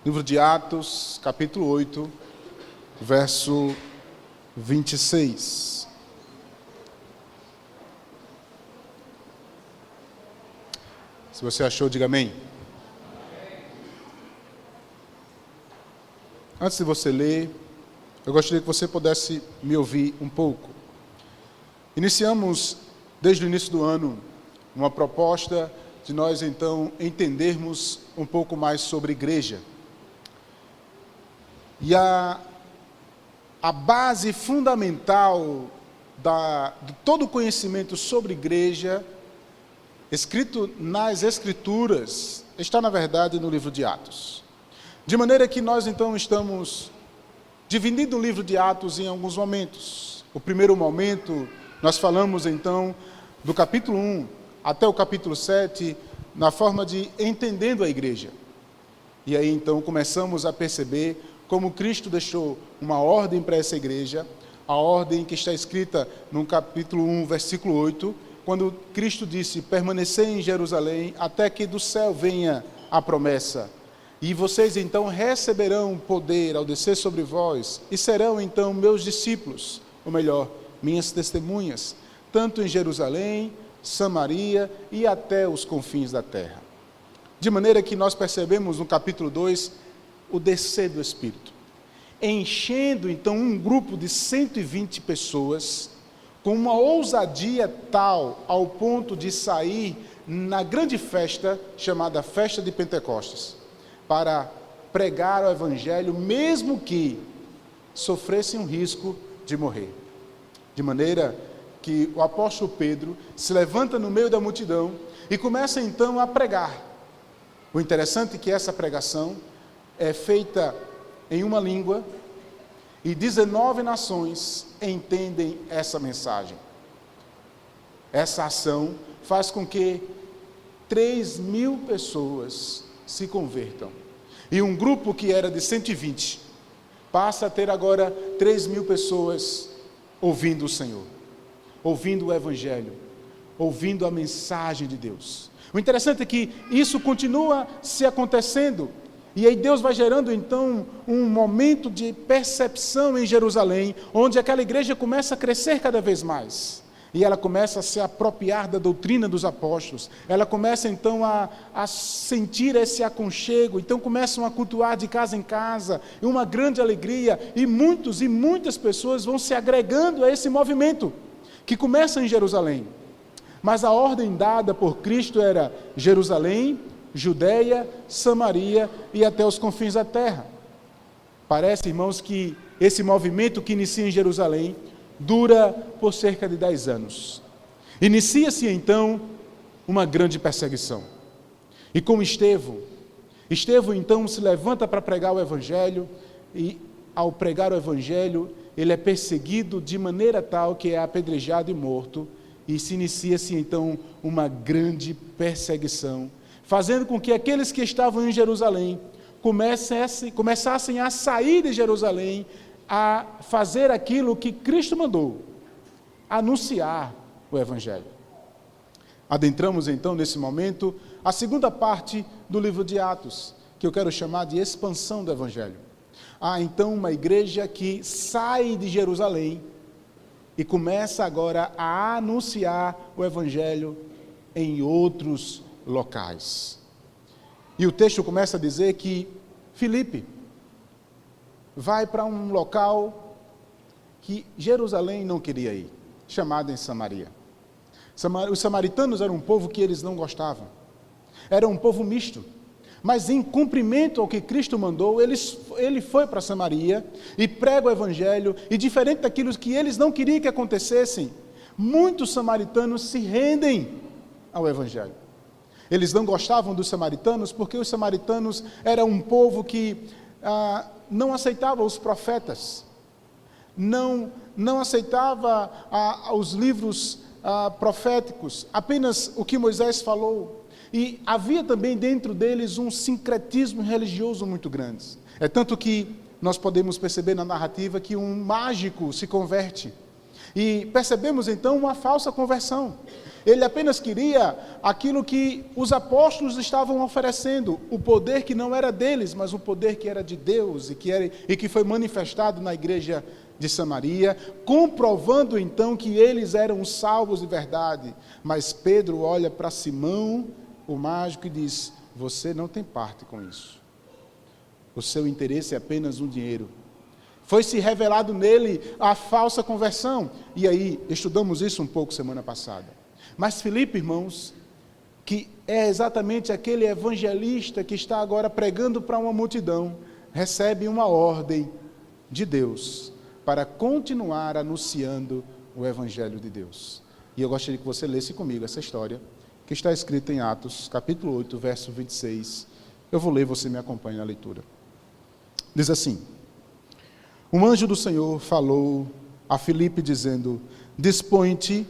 Livro de Atos, capítulo 8, verso 26. Se você achou, diga amém. Antes de você ler, eu gostaria que você pudesse me ouvir um pouco. Iniciamos, desde o início do ano, uma proposta de nós, então, entendermos um pouco mais sobre igreja. E a base fundamental de todo o conhecimento sobre igreja, escrito nas Escrituras, está, na verdade, no livro de Atos. De maneira que nós, então, estamos dividindo o livro de Atos em alguns momentos. O primeiro momento, nós falamos, então, do capítulo 1 até o capítulo 7, na forma de entendendo a igreja. E aí, então, começamos a perceber como Cristo deixou uma ordem para essa igreja, a ordem que está escrita no capítulo 1, versículo 8, quando Cristo disse: permanecei em Jerusalém até que do céu venha a promessa. E vocês então receberão poder ao descer sobre vós, e serão então meus discípulos, ou melhor, minhas testemunhas, tanto em Jerusalém, Samaria e até os confins da terra. De maneira que nós percebemos no capítulo 2, o descer do Espírito, enchendo então um grupo de 120 pessoas, com uma ousadia tal, ao ponto de sair na grande festa, chamada Festa de Pentecostes, para pregar o Evangelho, mesmo que sofressem o risco de morrer. De maneira que o apóstolo Pedro se levanta no meio da multidão e começa então a pregar. O interessante é que essa pregação é feita em uma língua e 19 nações entendem essa mensagem. Essa ação faz com que 3.000 pessoas se convertam. E um grupo que era de 120 passa a ter agora 3.000 pessoas ouvindo o Senhor, ouvindo o Evangelho, ouvindo a mensagem de Deus. O interessante é que isso continua se acontecendo, e aí Deus vai gerando então um momento de percepção em Jerusalém, onde aquela igreja começa a crescer cada vez mais. E ela começa a se apropriar da doutrina dos apóstolos. Ela começa então a sentir esse aconchego. Então começam a cultuar de casa em casa. E uma grande alegria. E muitos e muitas pessoas vão se agregando a esse movimento, que começa em Jerusalém. Mas a ordem dada por Cristo era Jerusalém, Judeia, Samaria e até os confins da terra. Parece, irmãos, que esse movimento que inicia em Jerusalém dura por cerca de 10 anos. Inicia-se então uma grande perseguição. E com Estevão então se levanta para pregar o Evangelho, e ao pregar o Evangelho, ele é perseguido de maneira tal que é apedrejado e morto, e se inicia-se então uma grande perseguição, fazendo com que aqueles que estavam em Jerusalém começassem a sair de Jerusalém, a fazer aquilo que Cristo mandou, anunciar o Evangelho. Adentramos então nesse momento a segunda parte do livro de Atos, que eu quero chamar de expansão do Evangelho. Há então uma igreja que sai de Jerusalém e começa agora a anunciar o Evangelho em outros locais. E o texto começa a dizer que Filipe vai para um local que Jerusalém não queria ir, chamado em Samaria. Os samaritanos eram um povo que eles não gostavam. Era um povo misto. Mas em cumprimento ao que Cristo mandou, ele foi para Samaria e prega o Evangelho, e diferente daquilo que eles não queriam que acontecessem, muitos samaritanos se rendem ao Evangelho. Eles não gostavam dos samaritanos porque os samaritanos eram um povo que não aceitava os profetas, não aceitava os livros proféticos, apenas o que Moisés falou. E havia também dentro deles um sincretismo religioso muito grande. É tanto que nós podemos perceber na narrativa que um mágico se converte. E percebemos então uma falsa conversão. Ele apenas queria aquilo que os apóstolos estavam oferecendo, o poder que não era deles, mas o poder que era de Deus e que foi manifestado na igreja de Samaria, comprovando então que eles eram salvos de verdade. Mas Pedro olha para Simão, o mágico, e diz: você não tem parte com isso. O seu interesse é apenas um dinheiro. Foi-se revelado nele a falsa conversão. E aí, estudamos isso um pouco semana passada. Mas Filipe, irmãos, que é exatamente aquele evangelista que está agora pregando para uma multidão, recebe uma ordem de Deus para continuar anunciando o evangelho de Deus. E eu gostaria que você lesse comigo essa história, que está escrita em Atos, capítulo 8, verso 26. Eu vou ler, você me acompanha na leitura. Diz assim: um anjo do Senhor falou a Filipe dizendo: dispõe-te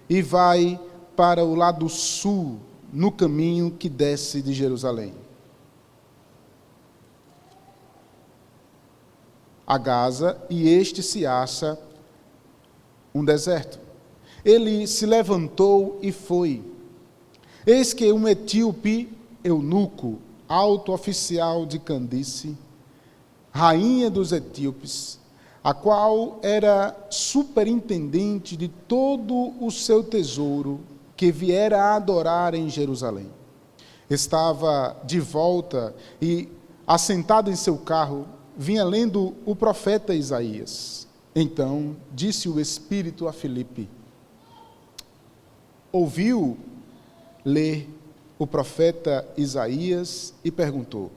e vai para o lado sul, no caminho que desce de Jerusalém, a Gaza, e este se acha um deserto. Ele se levantou e foi. Eis que um etíope eunuco, alto oficial de Candice, rainha dos etíopes, a qual era superintendente de todo o seu tesouro, que viera a adorar em Jerusalém, estava de volta e, assentado em seu carro, vinha lendo o profeta Isaías. Então disse o Espírito a Filipe: ouviu ler o profeta Isaías e perguntou: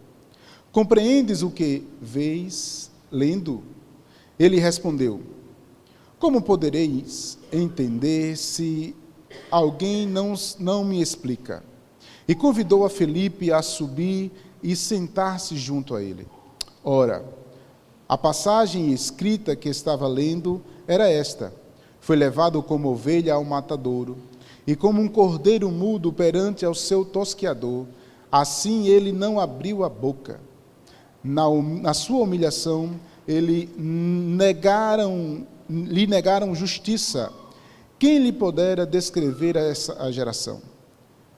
compreendes o que vês lendo? Ele respondeu: como podereis entender se alguém não me explica? E convidou a Filipe a subir e sentar-se junto a ele. Ora, a passagem escrita que estava lendo era esta: foi levado como ovelha ao matadouro, e como um cordeiro mudo perante ao seu tosqueador, assim ele não abriu a boca. Na sua humilhação, lhe negaram justiça. Quem lhe pudera descrever a geração?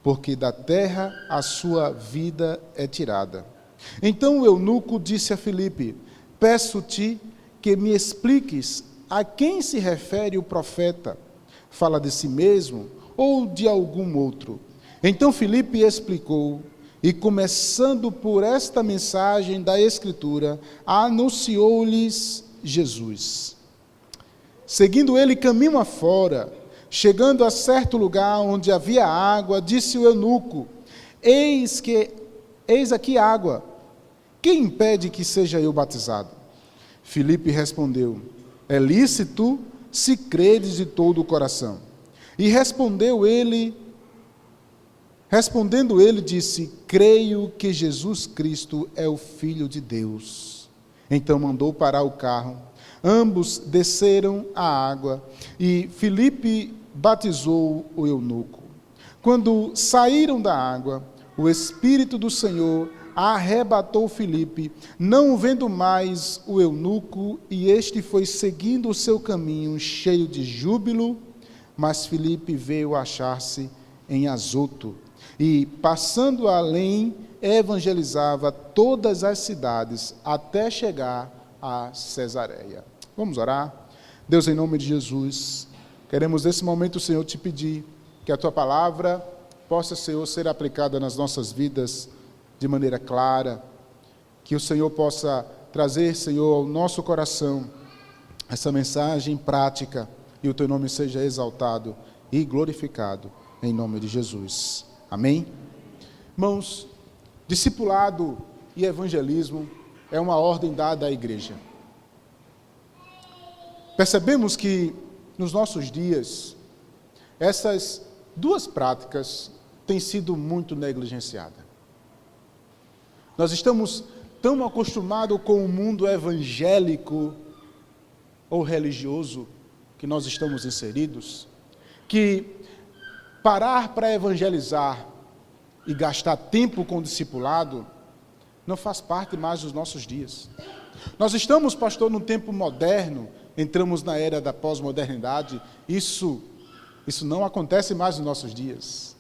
Porque da terra a sua vida é tirada. Então o eunuco disse a Filipe: peço-te que me expliques a quem se refere o profeta. Fala de si mesmo ou de algum outro? Então Filipe explicou, e começando por esta mensagem da Escritura, anunciou-lhes Jesus. Seguindo ele caminho afora, chegando a certo lugar onde havia água, disse o eunuco: eis aqui água, quem impede que seja eu batizado? Filipe respondeu: é lícito se credes de todo o coração. E respondendo ele disse: creio que Jesus Cristo é o Filho de Deus. Então mandou parar o carro. Ambos desceram à água e Filipe batizou o eunuco. Quando saíram da água, o Espírito do Senhor arrebatou Filipe, não vendo mais o eunuco, e este foi seguindo o seu caminho cheio de júbilo. Mas Filipe veio achar-se em Azoto, e passando além, evangelizava todas as cidades, até chegar a Cesareia. Vamos orar? Deus, em nome de Jesus, queremos nesse momento, Senhor, te pedir que a tua palavra possa, Senhor, ser aplicada nas nossas vidas de maneira clara, que o Senhor possa trazer, Senhor, ao nosso coração essa mensagem prática, e o teu nome seja exaltado e glorificado, em nome de Jesus. Amém? Irmãos, discipulado e evangelismo é uma ordem dada à igreja. Percebemos que, nos nossos dias, essas duas práticas têm sido muito negligenciadas. Nós estamos tão acostumados com o mundo evangélico ou religioso que nós estamos inseridos, que parar para evangelizar e gastar tempo com o discipulado não faz parte mais dos nossos dias. Nós estamos, pastor, num tempo moderno, entramos na era da pós-modernidade, isso Isso não acontece mais nos nossos dias.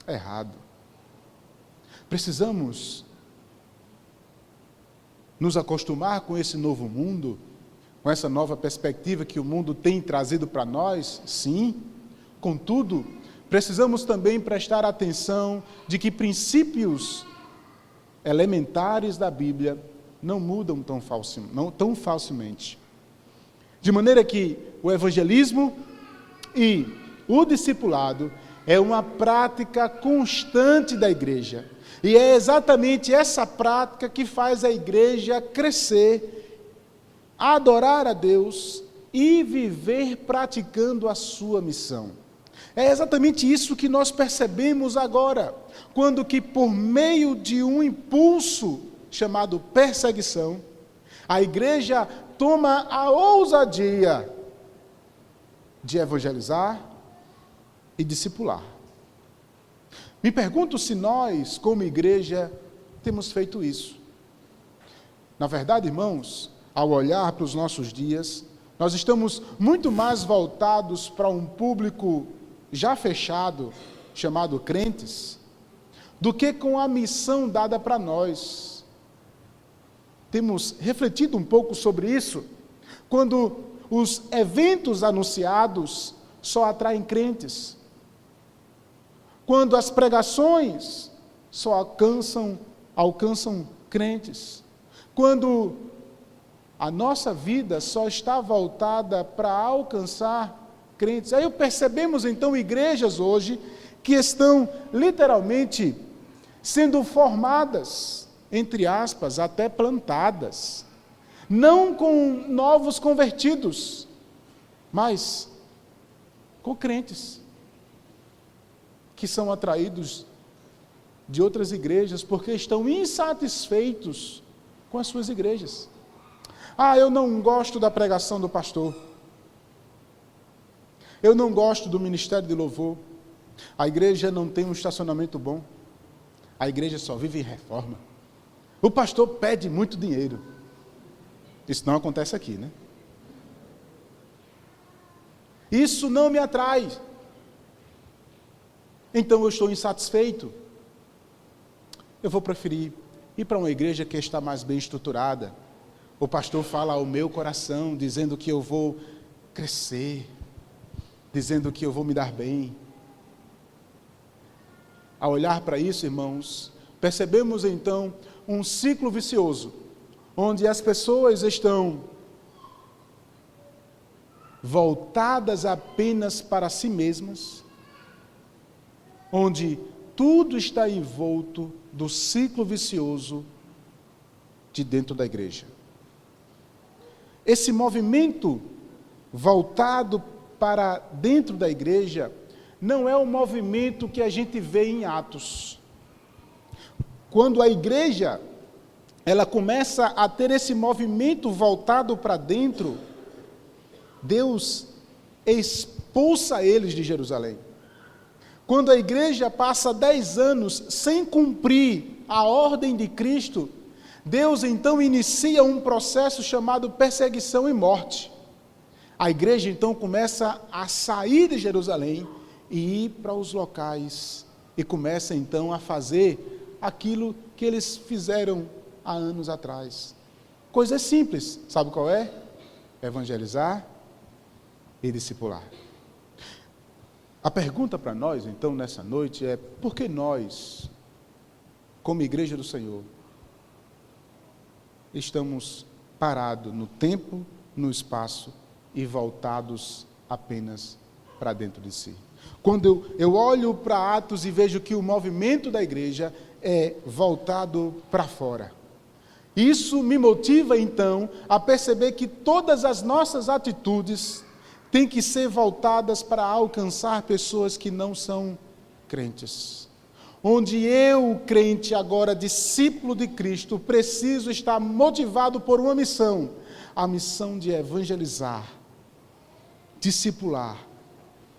É errado. Precisamos nos acostumar com esse novo mundo, com essa nova perspectiva que o mundo tem trazido para nós, sim. Contudo, precisamos também prestar atenção de que princípios elementares da Bíblia não mudam tão facilmente. De maneira que o evangelismo e o discipulado é uma prática constante da igreja. E é exatamente essa prática que faz a igreja crescer, adorar a Deus e viver praticando a sua missão. É exatamente isso que nós percebemos agora, quando que por meio de um impulso chamado perseguição, a igreja toma a ousadia de evangelizar e discipular. Me pergunto se nós, como igreja, temos feito isso. Na verdade, irmãos, ao olhar para os nossos dias, nós estamos muito mais voltados para um público já fechado, chamado crentes, do que com a missão dada para nós. Temos refletido um pouco sobre isso, quando os eventos anunciados só atraem crentes, quando as pregações só alcançam crentes, quando a nossa vida só está voltada para alcançar crentes. Aí percebemos então igrejas hoje que estão literalmente sendo formadas, entre aspas, até plantadas, não com novos convertidos, mas com crentes que são atraídos de outras igrejas porque estão insatisfeitos com as suas igrejas. Eu não gosto da pregação do pastor. Eu não gosto do ministério de louvor. A igreja não tem um estacionamento bom. A igreja só vive em reforma. O pastor pede muito dinheiro. Isso não acontece aqui, né? Isso não me atrai. Então eu estou insatisfeito. Eu vou preferir ir para uma igreja que está mais bem estruturada. O pastor fala ao meu coração, dizendo que eu vou crescer, dizendo que eu vou me dar bem. Ao olhar para isso, irmãos, percebemos então um ciclo vicioso, onde as pessoas estão voltadas apenas para si mesmas, onde tudo está envolto do ciclo vicioso de dentro da igreja. Esse movimento voltado para dentro da igreja não é um movimento que a gente vê em Atos. Quando a igreja ela começa a ter esse movimento voltado para dentro, Deus expulsa eles de Jerusalém. Quando a igreja passa 10 anos sem cumprir a ordem de Cristo, Deus então inicia um processo chamado perseguição e morte. A igreja então começa a sair de Jerusalém e ir para os locais e começa então a fazer aquilo que eles fizeram há anos atrás. Coisa simples, sabe qual é? Evangelizar e discipular. A pergunta para nós, então, nessa noite é: por que nós, como igreja do Senhor, estamos parados no tempo, no espaço e voltados apenas para dentro de si? Quando eu olho para Atos e vejo que o movimento da igreja é voltado para fora, isso me motiva, então, a perceber que todas as nossas atitudes têm que ser voltadas para alcançar pessoas que não são crentes. Onde eu, crente, agora discípulo de Cristo, preciso estar motivado por uma missão, a missão de evangelizar, discipular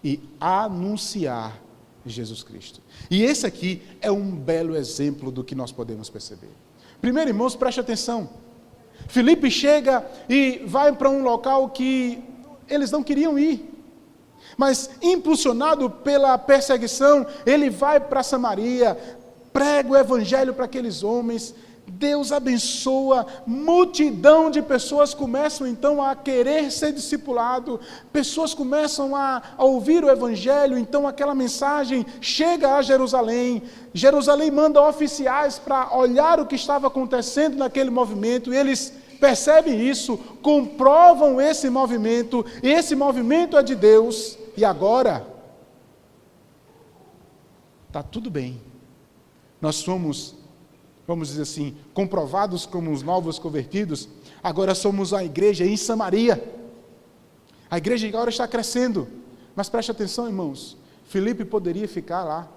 e anunciar Jesus Cristo. E esse aqui é um belo exemplo do que nós podemos perceber. Primeiro, irmãos, preste atenção. Filipe chega e vai para um local que eles não queriam ir. Mas, impulsionado pela perseguição, ele vai para Samaria, prega o evangelho para aqueles homens. Deus abençoa, multidão de pessoas começam então a querer ser discipulado, pessoas começam a ouvir o evangelho, então aquela mensagem chega a Jerusalém. Jerusalém manda oficiais para olhar o que estava acontecendo naquele movimento, e eles percebem isso, comprovam esse movimento é de Deus, e agora está tudo bem. Nós somos, vamos dizer assim, comprovados como os novos convertidos. Agora somos a igreja em Samaria. A igreja agora está crescendo. Mas preste atenção, irmãos. Filipe poderia ficar lá.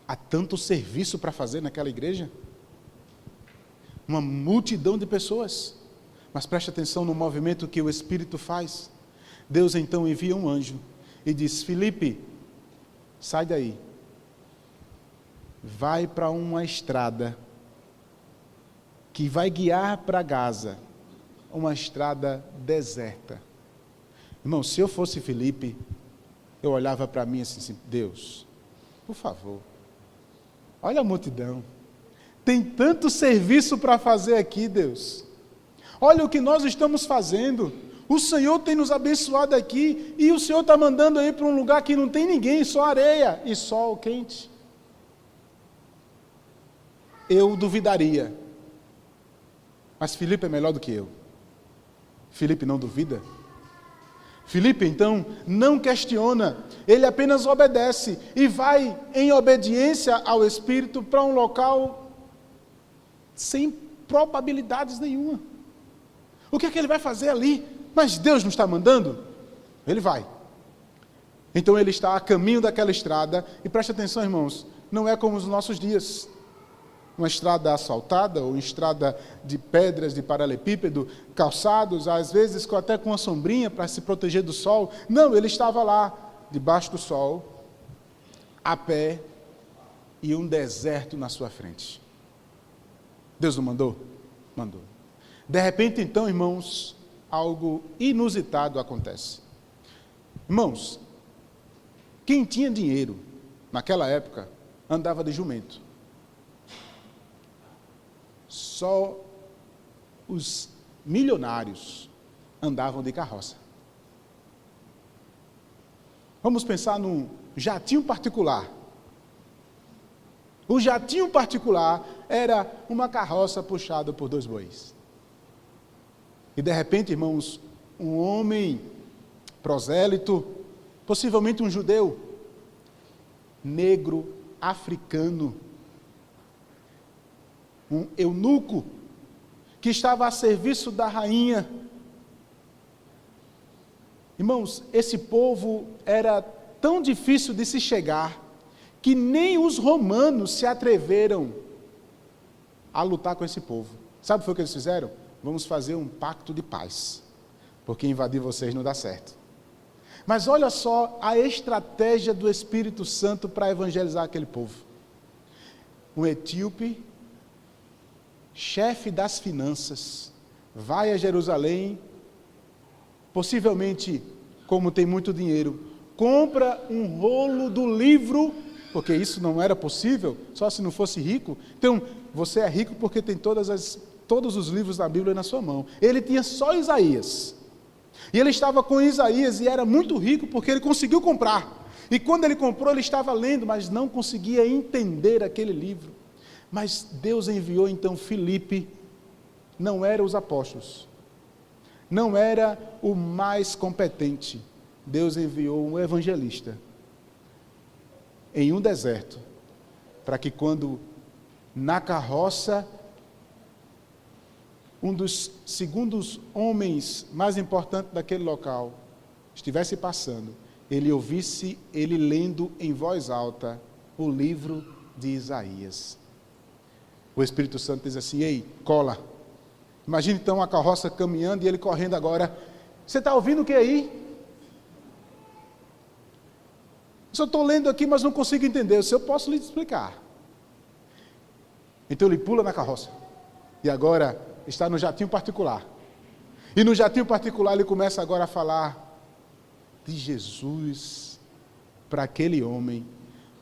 Há tanto serviço para fazer naquela igreja. Uma multidão de pessoas. Mas preste atenção no movimento que o Espírito faz. Deus então envia um anjo e diz: Filipe, sai daí. Vai para uma estrada que vai guiar para Gaza, uma estrada deserta. Irmão, se eu fosse Filipe, eu olhava para mim assim, Deus, por favor, olha a multidão, tem tanto serviço para fazer aqui, Deus, olha o que nós estamos fazendo, o Senhor tem nos abençoado aqui, e o Senhor está mandando aí para um lugar que não tem ninguém, só areia e sol quente. Eu duvidaria. Mas Filipe é melhor do que eu. Filipe não duvida. Filipe, então, não questiona. Ele apenas obedece. E vai em obediência ao Espírito para um local sem probabilidades nenhuma. O que é que ele vai fazer ali? Mas Deus não está mandando? Ele vai. Então ele está a caminho daquela estrada. E preste atenção, irmãos. Não é como os nossos dias. Uma estrada asfaltada, ou estrada de pedras, de paralelepípedo, calçados, às vezes até com uma sombrinha para se proteger do sol. Não, ele estava lá, debaixo do sol, a pé, e um deserto na sua frente. Deus não mandou? Mandou. De repente, então, irmãos, algo inusitado acontece. Irmãos, quem tinha dinheiro, naquela época, andava de jumento. Só os milionários andavam de carroça. Vamos pensar num jatinho particular. O jatinho particular era uma carroça puxada por 2 bois. E de repente, irmãos, um homem prosélito, possivelmente um judeu, negro, africano, um eunuco, que estava a serviço da rainha. Irmãos, esse povo era tão difícil de se chegar, que nem os romanos se atreveram a lutar com esse povo. Sabe o que foi que eles fizeram? Vamos fazer um pacto de paz, porque invadir vocês não dá certo. Mas olha só a estratégia do Espírito Santo para evangelizar aquele povo. Um etíope, chefe das finanças, vai a Jerusalém, possivelmente, como tem muito dinheiro, compra um rolo do livro, porque isso não era possível, só se não fosse rico. Então, você é rico porque tem todos os livros da Bíblia na sua mão. Ele tinha só Isaías, e ele estava com Isaías, e era muito rico porque ele conseguiu comprar, e quando ele comprou, ele estava lendo, mas não conseguia entender aquele livro. Mas Deus enviou então Filipe, não eram os apóstolos, não era o mais competente, Deus enviou um evangelista em um deserto, para que quando na carroça, um dos segundos homens mais importantes daquele local estivesse passando, ele ouvisse ele lendo em voz alta o livro de Isaías. O Espírito Santo diz assim: ei, cola. Imagine então a carroça caminhando e ele correndo agora. Você está ouvindo o que aí? Eu só estou lendo aqui, mas não consigo entender. Se eu posso lhe explicar. Então ele pula na carroça. E agora está no jatinho particular. E no jatinho particular ele começa agora a falar. de Jesus para aquele homem,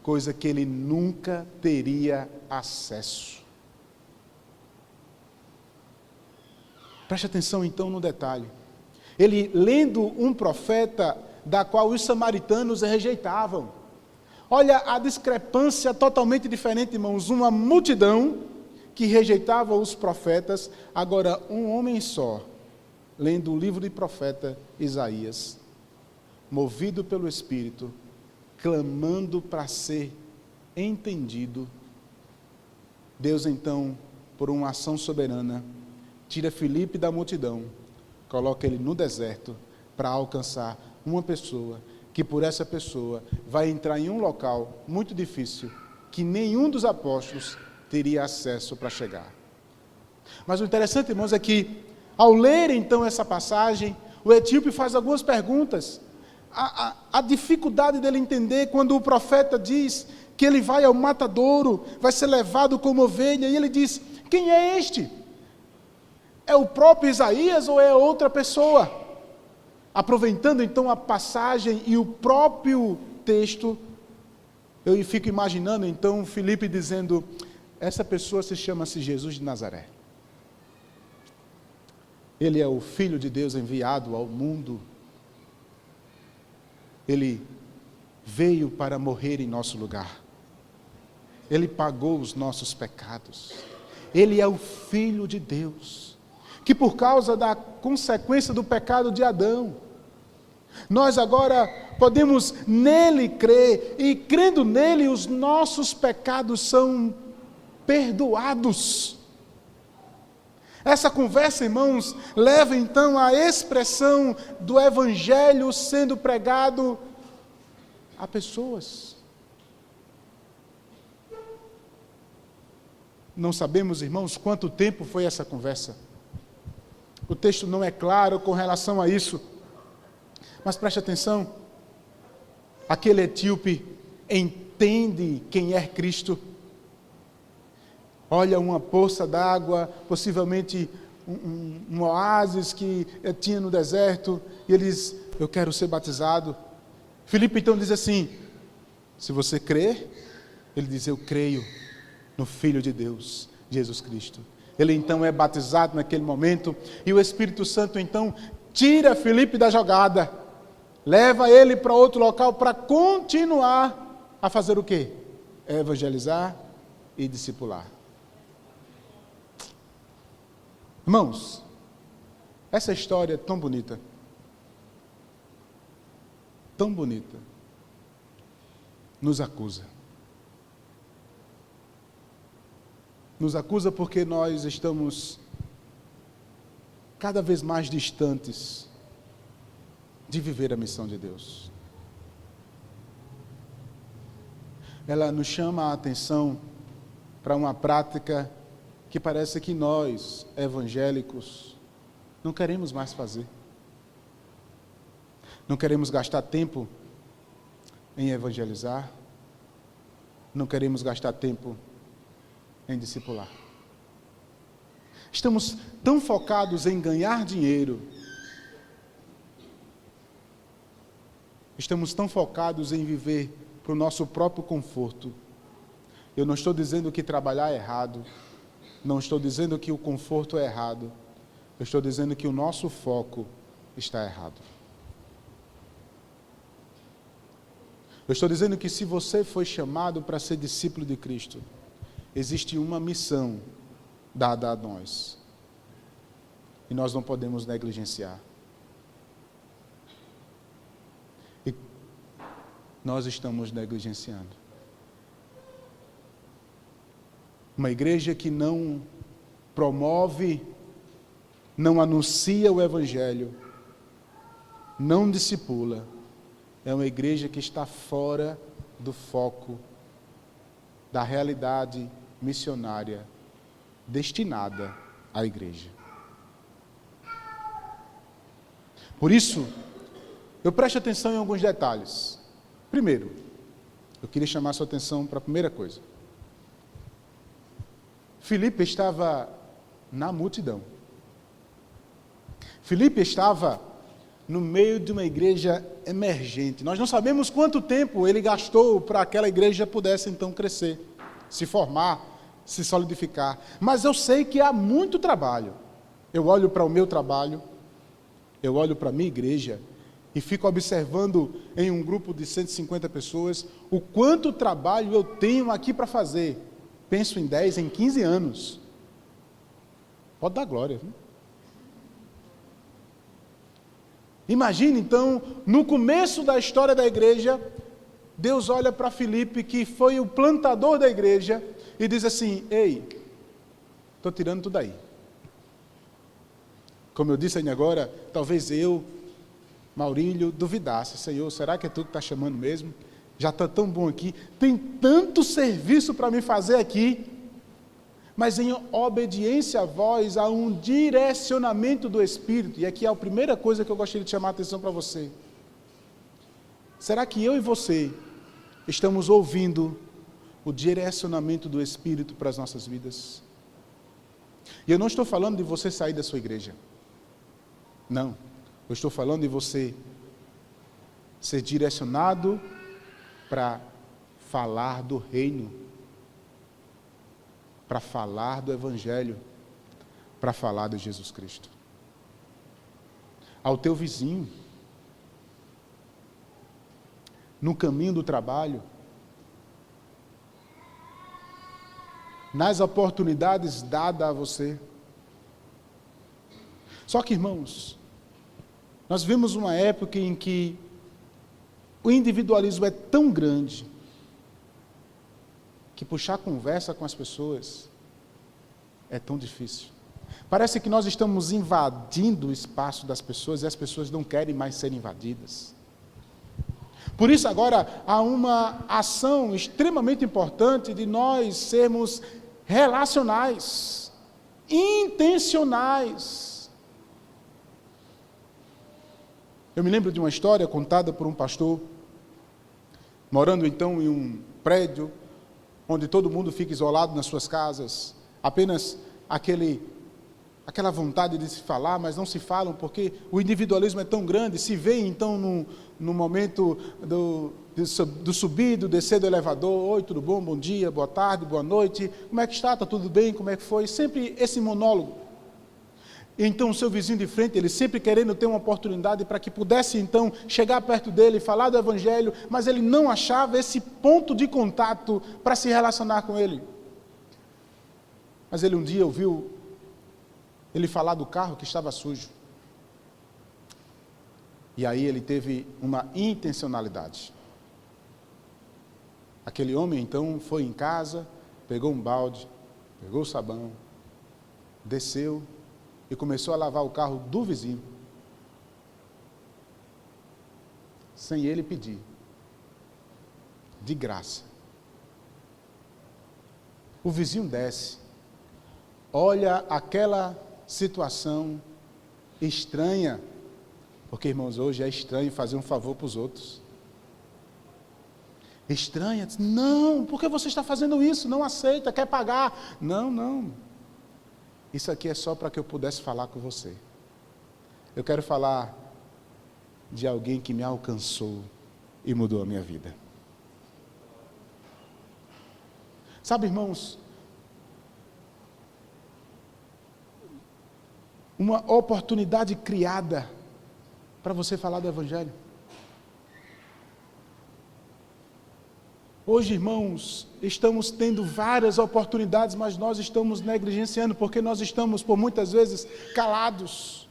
coisa que ele nunca teria acesso. Preste atenção então no detalhe. Ele lendo um profeta da qual os samaritanos rejeitavam. Olha a discrepância totalmente diferente, irmãos. Uma multidão que rejeitava os profetas, agora um homem só, lendo o livro de profeta Isaías, movido pelo Espírito, clamando para ser entendido. Deus então, por uma ação soberana, tira Filipe da multidão, coloca ele no deserto para alcançar uma pessoa, que por essa pessoa vai entrar em um local muito difícil, que nenhum dos apóstolos teria acesso para chegar. Mas o interessante, irmãos, é que ao ler então essa passagem, o etíope faz algumas perguntas. A dificuldade dele entender quando o profeta diz que ele vai ao matadouro, vai ser levado como ovelha, e ele diz: quem é este? É o próprio Isaías ou é outra pessoa? Aproveitando então a passagem e o próprio texto, eu fico imaginando então Filipe dizendo: essa pessoa chama-se Jesus de Nazaré. Ele é o Filho de Deus enviado ao mundo. Ele veio para morrer em nosso lugar. Ele pagou os nossos pecados. Ele é o Filho de Deus, que por causa da consequência do pecado de Adão, nós agora podemos nele crer, e crendo nele os nossos pecados são perdoados. Essa conversa, irmãos, leva então à expressão do Evangelho sendo pregado a pessoas. Não sabemos, irmãos, quanto tempo foi essa conversa. O texto não é claro com relação a isso. Mas preste atenção, aquele etíope entende quem é Cristo. Olha uma poça d'água, possivelmente um oásis que tinha no deserto, e ele diz: eu quero ser batizado. Filipe então diz assim: se você crer, ele diz: eu creio no Filho de Deus, Jesus Cristo. Ele então é batizado naquele momento, e o Espírito Santo então tira Filipe da jogada, leva ele para outro local para continuar a fazer o quê? Evangelizar e discipular. Irmãos, essa história é tão bonita, nos acusa. Nos acusa porque nós estamos cada vez mais distantes de viver a missão de Deus. Ela nos chama a atenção para uma prática que parece que nós, evangélicos, não queremos mais fazer. Não queremos gastar tempo em evangelizar. Não queremos gastar tempo em discipular. Estamos tão focados em ganhar dinheiro. Estamos tão focados em viver para o nosso próprio conforto. Eu não estou dizendo que trabalhar é errado. Não estou dizendo que o conforto é errado. Eu estou dizendo que o nosso foco está errado. Eu estou dizendo que se você foi chamado para ser discípulo de Cristo, existe uma missão dada a nós. E nós não podemos negligenciar. E nós estamos negligenciando. Uma igreja que não promove, não anuncia o Evangelho, não discipula, é uma igreja que está fora do foco da realidade missionária destinada à igreja. Por isso, eu presto atenção em alguns detalhes. Primeiro, eu queria chamar a sua atenção para a primeira coisa. Filipe estava na multidão. Filipe estava no meio de uma igreja emergente. Nós não sabemos quanto tempo ele gastou para aquela igreja pudesse então crescer, se formar, se solidificar. Mas eu sei que há muito trabalho. Eu olho para o meu trabalho, eu olho para a minha igreja e fico observando em um grupo de 150 pessoas o quanto trabalho eu tenho aqui para fazer. Penso em 10, em 15 anos. Pode dar glória, viu? Imagine então, no começo da história da igreja, Deus olha para Filipe, que foi o plantador da igreja, e diz assim: ei, estou tirando tudo aí. Como eu disse ainda agora, talvez eu, Maurílio, duvidasse: Senhor, será que é tu que está chamando mesmo? Já está tão bom aqui, tem tanto serviço para me fazer aqui. Mas em obediência a vós, há um direcionamento do Espírito. E aqui é a primeira coisa que eu gostaria de chamar a atenção para você. Será que eu e você estamos ouvindo o direcionamento do Espírito para as nossas vidas? E eu não estou falando de você sair da sua igreja. Não. Eu estou falando de você ser direcionado para falar do reino, para falar do Evangelho, para falar de Jesus Cristo. Ao teu vizinho, no caminho do trabalho, nas oportunidades dadas a você. Só que, irmãos, nós vivemos uma época em que o individualismo é tão grande que puxar conversa com as pessoas é tão difícil. Parece que nós estamos invadindo o espaço das pessoas e as pessoas não querem mais ser invadidas. Por isso agora há uma ação extremamente importante de nós sermos relacionais, intencionais. Eu me lembro de uma história contada por um pastor, morando então em um prédio, onde todo mundo fica isolado nas suas casas, apenas aquela vontade de se falar, mas não se falam, porque o individualismo é tão grande. Se vê então no momento do subir, do descer do elevador: oi, tudo bom, bom dia, boa tarde, boa noite, como é que está, tudo bem, como é que foi? Sempre esse monólogo. Então o seu vizinho de frente, ele sempre querendo ter uma oportunidade para que pudesse então chegar perto dele e falar do Evangelho, mas ele não achava esse ponto de contato para se relacionar com ele. Mas ele um dia ouviu ele falar do carro que estava sujo. E aí ele teve uma intencionalidade. Aquele homem então foi em casa, pegou um balde, pegou o sabão, desceu e começou a lavar o carro do vizinho, sem ele pedir, de graça. O vizinho desce, olha aquela situação estranha, porque, irmãos, hoje é estranho fazer um favor para os outros. Estranha, diz: não, por que você está fazendo isso? Não aceita, quer pagar. Não. Isso aqui é só para que eu pudesse falar com você. Eu quero falar de alguém que me alcançou e mudou a minha vida. Sabe, irmãos, uma oportunidade criada para você falar do Evangelho. Hoje, irmãos, estamos tendo várias oportunidades, mas nós estamos negligenciando, porque nós estamos, por muitas vezes, calados.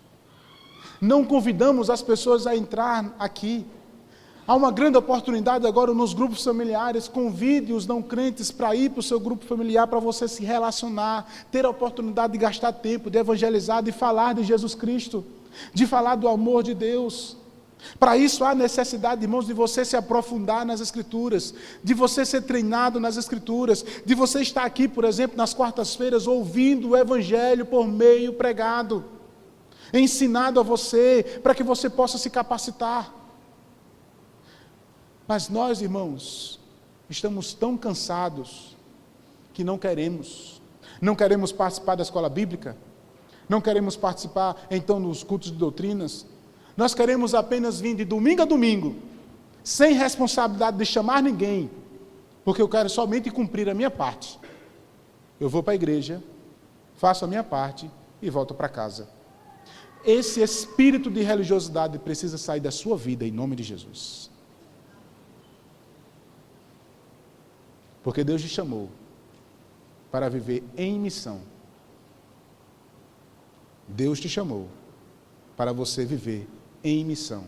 Não convidamos as pessoas a entrar aqui. Há uma grande oportunidade agora nos grupos familiares. Convide os não crentes para ir para o seu grupo familiar, para você se relacionar, ter a oportunidade de gastar tempo, de evangelizar, de falar de Jesus Cristo, de falar do amor de Deus. Para isso há necessidade, irmãos, de você se aprofundar nas Escrituras, de você ser treinado nas Escrituras, de você estar aqui, por exemplo, nas quartas-feiras, ouvindo o Evangelho por meio pregado, ensinado a você, para que você possa se capacitar. Mas nós, irmãos, estamos tão cansados que não queremos participar da escola bíblica, não queremos participar então nos cultos de doutrinas, Nós queremos apenas vir de domingo a domingo, sem responsabilidade de chamar ninguém, porque eu quero somente cumprir a minha parte. Eu vou para a igreja, faço a minha parte e volto para casa. Esse espírito de religiosidade precisa sair da sua vida, em nome de Jesus. Porque Deus te chamou para viver em missão. Deus te chamou para você viver em missão.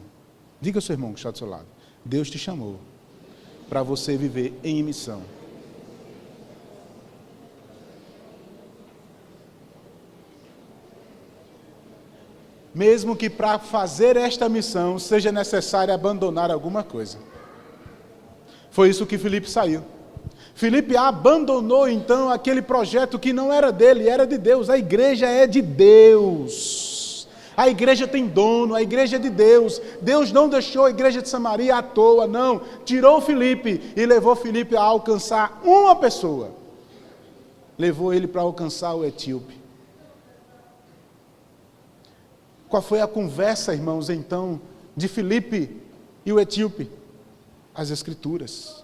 Diga ao seu irmão que está do seu lado. Deus te chamou para você viver em missão. Mesmo que para fazer esta missão seja necessário abandonar alguma coisa. Foi isso que Filipe saiu. Filipe abandonou então aquele projeto que não era dele, era de Deus. A igreja é de Deus. A igreja tem dono, a igreja é de Deus. Deus não deixou a igreja de Samaria à toa, não. Tirou Filipe e levou Filipe a alcançar uma pessoa. Levou ele para alcançar o etíope. Qual foi a conversa, irmãos, então, de Filipe e o etíope? As Escrituras.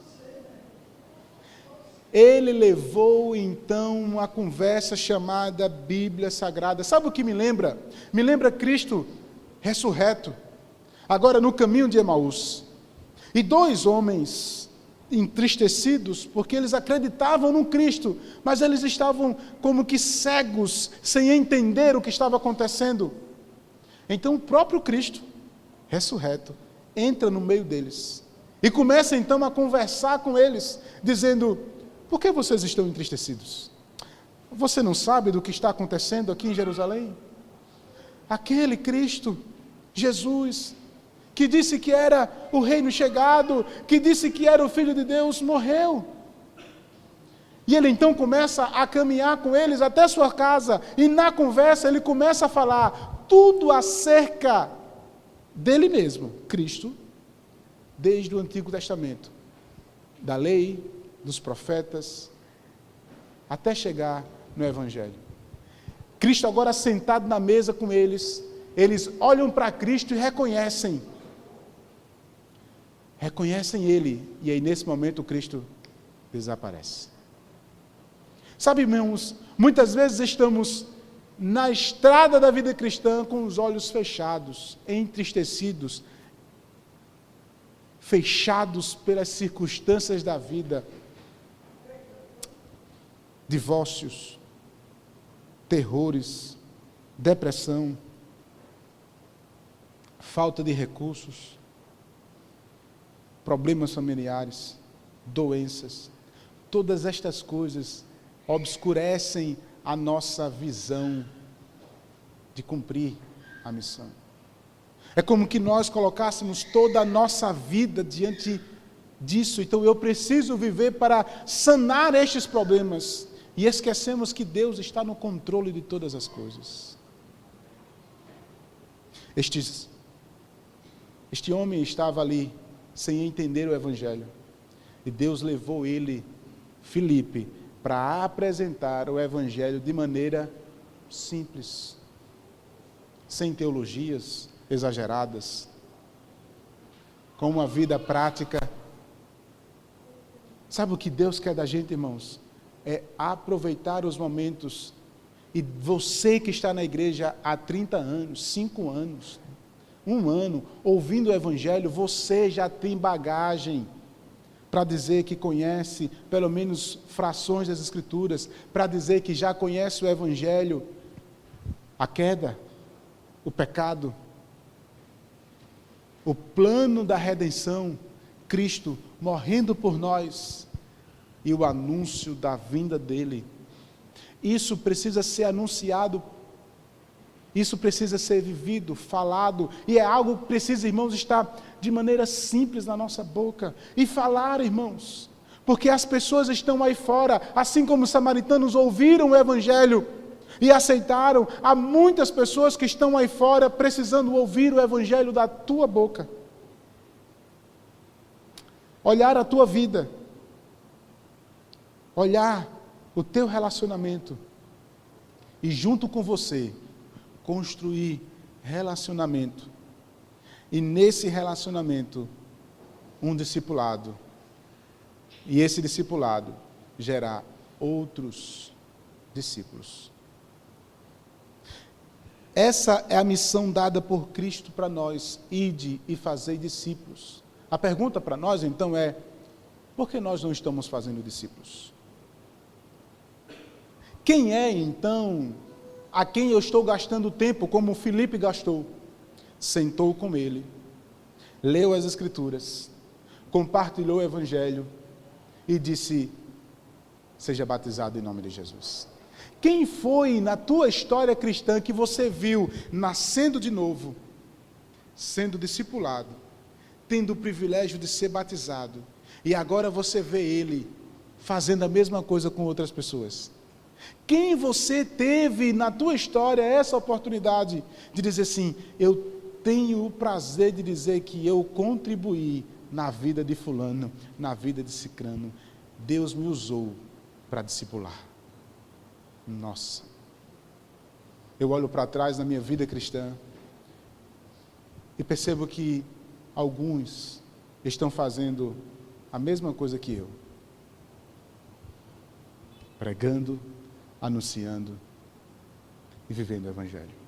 Ele levou, então, uma conversa chamada Bíblia Sagrada. Sabe o que me lembra? Me lembra Cristo ressurreto, agora no caminho de Emaús. E dois homens entristecidos, porque eles acreditavam no Cristo, mas eles estavam como que cegos, sem entender o que estava acontecendo. Então o próprio Cristo, ressurreto, entra no meio deles e começa então a conversar com eles, dizendo: por que vocês estão entristecidos? Você não sabe do que está acontecendo aqui em Jerusalém? Aquele Cristo, Jesus, que disse que era o reino chegado, que disse que era o Filho de Deus, morreu. E ele então começa a caminhar com eles até sua casa, e na conversa ele começa a falar tudo acerca dele mesmo, Cristo, desde o Antigo Testamento, da lei, dos profetas, até chegar no Evangelho. Cristo agora sentado na mesa com eles, eles olham para Cristo e reconhecem ele, e aí nesse momento Cristo desaparece. Sabe, irmãos, muitas vezes estamos na estrada da vida cristã com os olhos fechados, entristecidos, fechados pelas circunstâncias da vida, divórcios, terrores, depressão, falta de recursos, problemas familiares, doenças. Todas estas coisas obscurecem a nossa visão de cumprir a missão. É como que nós colocássemos toda a nossa vida diante disso. Então eu preciso viver para sanar estes problemas. E esquecemos que Deus está no controle de todas as coisas. Este homem estava ali sem entender o Evangelho. E Deus levou ele, Filipe, para apresentar o Evangelho de maneira simples, sem teologias exageradas, com uma vida prática. Sabe o que Deus quer da gente, irmãos? É aproveitar os momentos. E você que está na igreja há 30 anos, 5 anos, 1 ano, ouvindo o Evangelho, você já tem bagagem para dizer que conhece pelo menos frações das Escrituras, para dizer que já conhece o Evangelho, a queda, o pecado, o plano da redenção, Cristo morrendo por nós e o anúncio da vinda dele. Isso precisa ser anunciado, isso precisa ser vivido, falado, e é algo que precisa, irmãos, estar de maneira simples na nossa boca, e falar, irmãos, porque as pessoas estão aí fora, assim como os samaritanos ouviram o Evangelho e aceitaram, há muitas pessoas que estão aí fora precisando ouvir o Evangelho da tua boca, olhar a tua vida, olhar o teu relacionamento, e junto com você, construir relacionamento e nesse relacionamento, um discipulado. E esse discipulado gerar outros discípulos. Essa é a missão dada por Cristo para nós, ide e fazei discípulos. A pergunta para nós então é, por que nós não estamos fazendo discípulos? Quem é então a quem eu estou gastando tempo, como Filipe gastou? Sentou com ele, leu as Escrituras, compartilhou o Evangelho e disse, seja batizado em nome de Jesus. Quem foi na tua história cristã que você viu nascendo de novo, sendo discipulado, tendo o privilégio de ser batizado, e agora você vê ele fazendo a mesma coisa com outras pessoas? Quem você teve na tua história essa oportunidade de dizer assim, eu tenho o prazer de dizer que eu contribuí na vida de fulano, na vida de cicrano, Deus me usou para discipular. Nossa, eu olho para trás na minha vida cristã e percebo que alguns estão fazendo a mesma coisa que eu, pregando, anunciando e vivendo o Evangelho.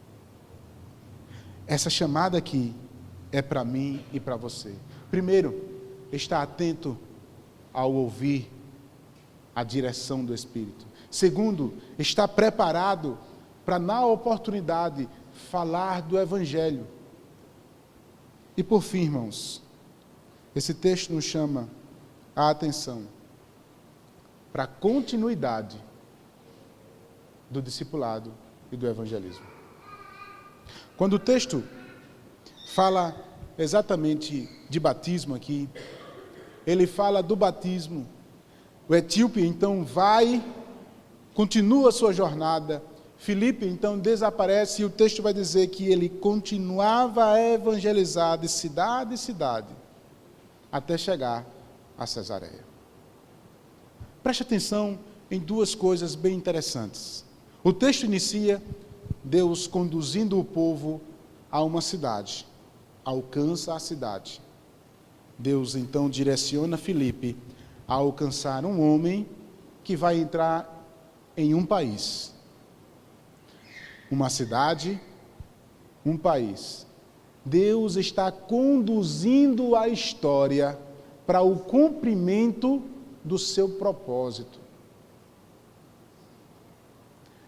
Essa chamada aqui é para mim e para você. Primeiro, estar atento ao ouvir a direção do Espírito. Segundo, estar preparado para, na oportunidade, falar do Evangelho. E por fim, irmãos, esse texto nos chama a atenção para a continuidade do discipulado e do evangelismo. Quando o texto fala exatamente de batismo aqui, ele fala do batismo. O etíope então vai, continua a sua jornada. Filipe então desaparece e o texto vai dizer que ele continuava a evangelizar de cidade em cidade até chegar a Cesareia. Preste atenção em duas coisas bem interessantes. O texto inicia Deus conduzindo o povo a uma cidade, alcança a cidade. Deus então direciona Filipe a alcançar um homem que vai entrar em um país. Uma cidade, um país. Deus está conduzindo a história para o cumprimento do seu propósito.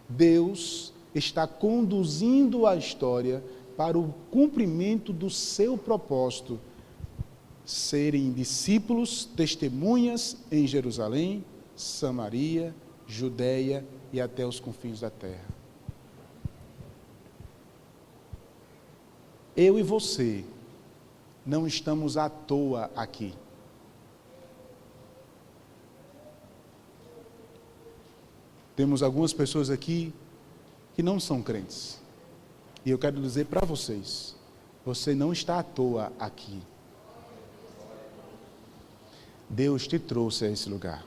Deus está conduzindo a história para o cumprimento do seu propósito, serem discípulos, testemunhas em Jerusalém, Samaria, Judeia e até os confins da terra. Eu e você não estamos à toa aqui. Temos algumas pessoas aqui que não são crentes. E eu quero dizer para vocês, você não está à toa aqui. Deus te trouxe a esse lugar.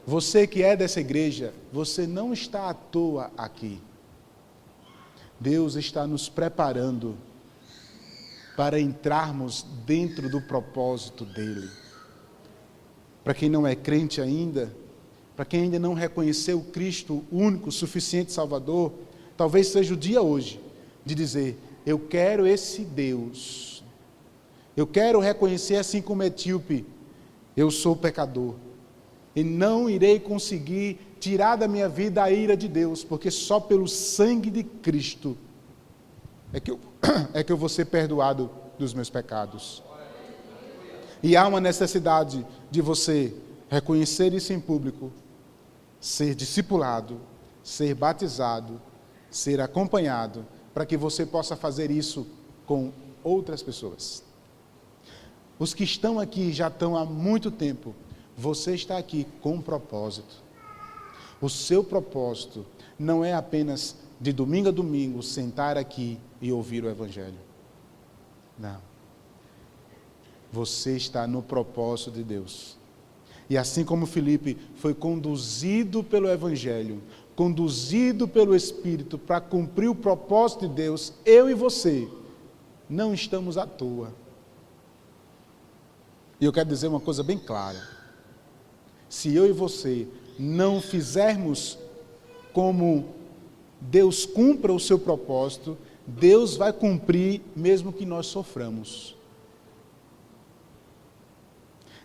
Você que é dessa igreja, você não está à toa aqui. Deus está nos preparando para entrarmos dentro do propósito dEle. Para quem não é crente ainda, para quem ainda não reconheceu Cristo único, suficiente Salvador, talvez seja o dia hoje de dizer, eu quero esse Deus. Eu quero reconhecer assim como etíope, eu sou pecador. E não irei conseguir tirar da minha vida a ira de Deus, porque só pelo sangue de Cristo é que eu vou ser perdoado dos meus pecados. E há uma necessidade de você reconhecer isso em público, ser discipulado, ser batizado, ser acompanhado, para que você possa fazer isso com outras pessoas. Os que estão aqui já estão há muito tempo. Você está aqui com um propósito. O seu propósito não é apenas de domingo a domingo sentar aqui e ouvir o Evangelho. Não. Você está no propósito de Deus. E assim como Filipe foi conduzido pelo Evangelho, conduzido pelo Espírito para cumprir o propósito de Deus, eu e você não estamos à toa. E eu quero dizer uma coisa bem clara. Se eu e você não fizermos como Deus cumpra o seu propósito, Deus vai cumprir mesmo que nós soframos.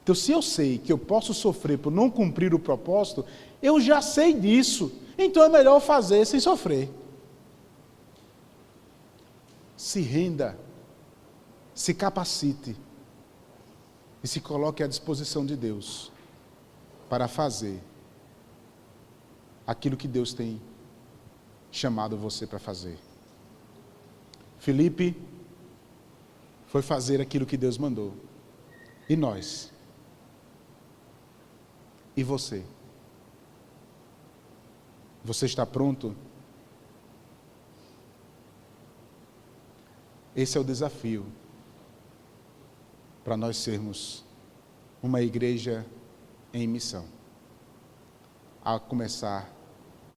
Então, se eu sei que eu posso sofrer por não cumprir o propósito, eu já sei disso. Então é melhor fazer sem sofrer. Se renda, se capacite e se coloque à disposição de Deus para fazer aquilo que Deus tem chamado você para fazer. Filipe foi fazer aquilo que Deus mandou. E nós? E você? Você está pronto? Esse é o desafio para nós sermos uma igreja em missão. A começar